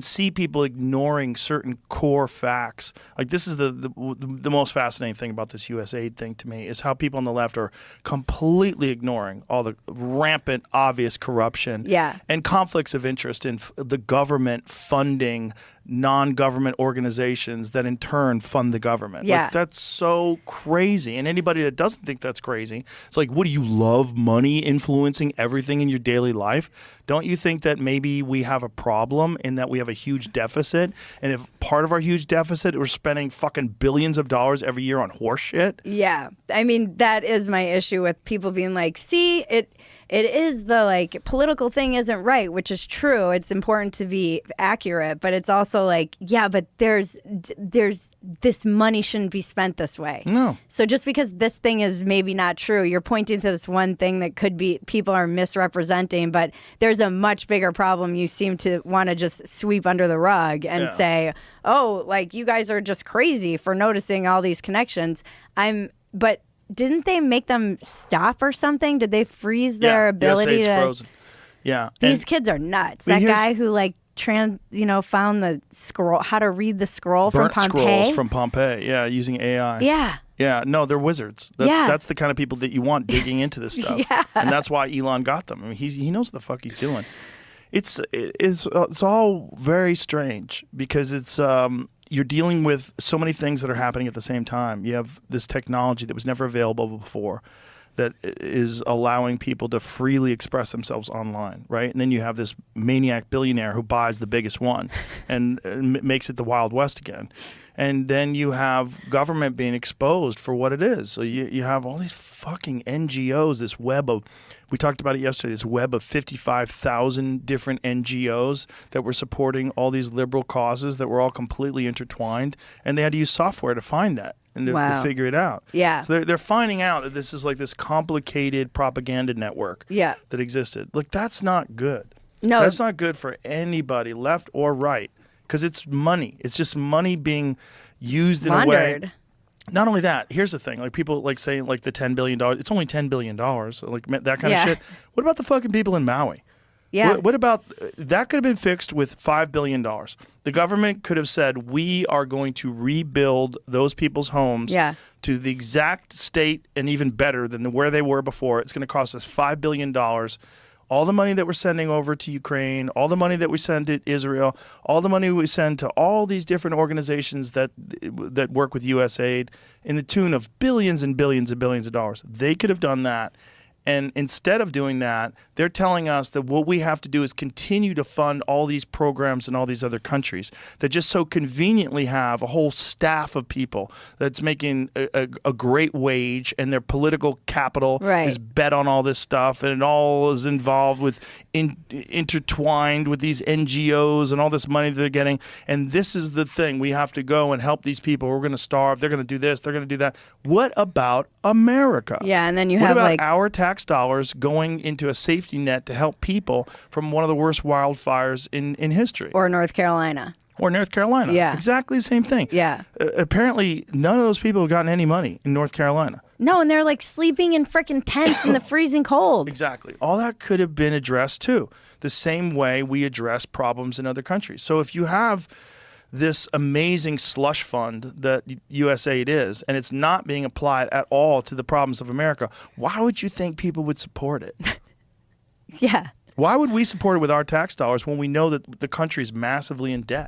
see people ignoring certain core facts. Like this is the most fascinating thing about this USAID thing to me is how people on the left are completely ignoring all the rampant, obvious corruption and conflicts of interest in the government funding non-government organizations that in turn fund the government. Like that's so crazy. And anybody that doesn't think that's crazy, it's like, what do you love money influencing everything in your daily life? Don't you think that maybe we have a problem in that we have a huge deficit? And if part of our huge deficit, we're spending fucking billions of dollars every year on horse shit? Yeah. I mean, that is my issue with people being like, see, it is the like political thing isn't right, which is true. It's important to be accurate, but it's also like, yeah, but there's this money shouldn't be spent this way. No. So just because this thing is maybe not true, you're pointing to this one thing that could be people are misrepresenting, but there's a much bigger problem you seem to want to just sweep under the rug and say, oh, like you guys are just crazy for noticing all these connections. But didn't they make them stop or something? Did they freeze their ability USAID's to? Frozen. Yeah, These kids are nuts. That guy who like found the scroll, how to read the scroll from Pompeii. Scrolls from Pompeii. Yeah, using AI. Yeah. Yeah, no, they're wizards. That's the kind of people that you want digging into this stuff. And that's why Elon got them. I mean, he knows what the fuck he's doing. It's all very strange because it's you're dealing with so many things that are happening at the same time. You have this technology that was never available before that is allowing people to freely express themselves online, right? And then you have this maniac billionaire who buys the biggest one and makes it the Wild West again. And then you have government being exposed for what it is. So you have all these fucking NGOs, this web of, we talked about it yesterday, this web of 55,000 different NGOs that were supporting all these liberal causes that were all completely intertwined. And they had to use software to find that and to figure it out. Yeah. So they're finding out that this is like this complicated propaganda network that existed. Look, that's not good. No. That's not good for anybody, left or right. Because it's money. It's just money being used in a way. Not only that, here's the thing. Like people like saying like the $10 billion, it's only $10 billion. Like that kind of shit. What about the fucking people in Maui? Yeah. What about, that could have been fixed with $5 billion. The government could have said, we are going to rebuild those people's homes to the exact state and even better than where they were before. It's going to cost us $5 billion. All the money that we're sending over to Ukraine, all the money that we send to Israel, all the money we send to all these different organizations that work with USAID in the tune of billions and billions and billions of dollars. They could have done that. And instead of doing that, they're telling us that what we have to do is continue to fund all these programs in all these other countries that just so conveniently have a whole staff of people that's making a great wage, and their political capital is bet on all this stuff, and it all is involved with intertwined with these NGOs and all this money that they're getting. And this is the thing. We have to go and help these people. We're going to starve. They're going to do this. They're going to do that. What about America? Yeah, and then you have what about like our tax dollars going into a safety net to help people from one of the worst wildfires in history? Or North Carolina. Or North Carolina. Yeah. Exactly the same thing. Yeah. Apparently, none of those people have gotten any money in North Carolina. No, and they're like sleeping in frickin' tents in the freezing cold. Exactly. All that could have been addressed too, the same way we address problems in other countries. So if you have this amazing slush fund that USAID is, and it's not being applied at all to the problems of America, why would you think people would support it? Yeah. Why would we support it with our tax dollars when we know that the country is massively in debt?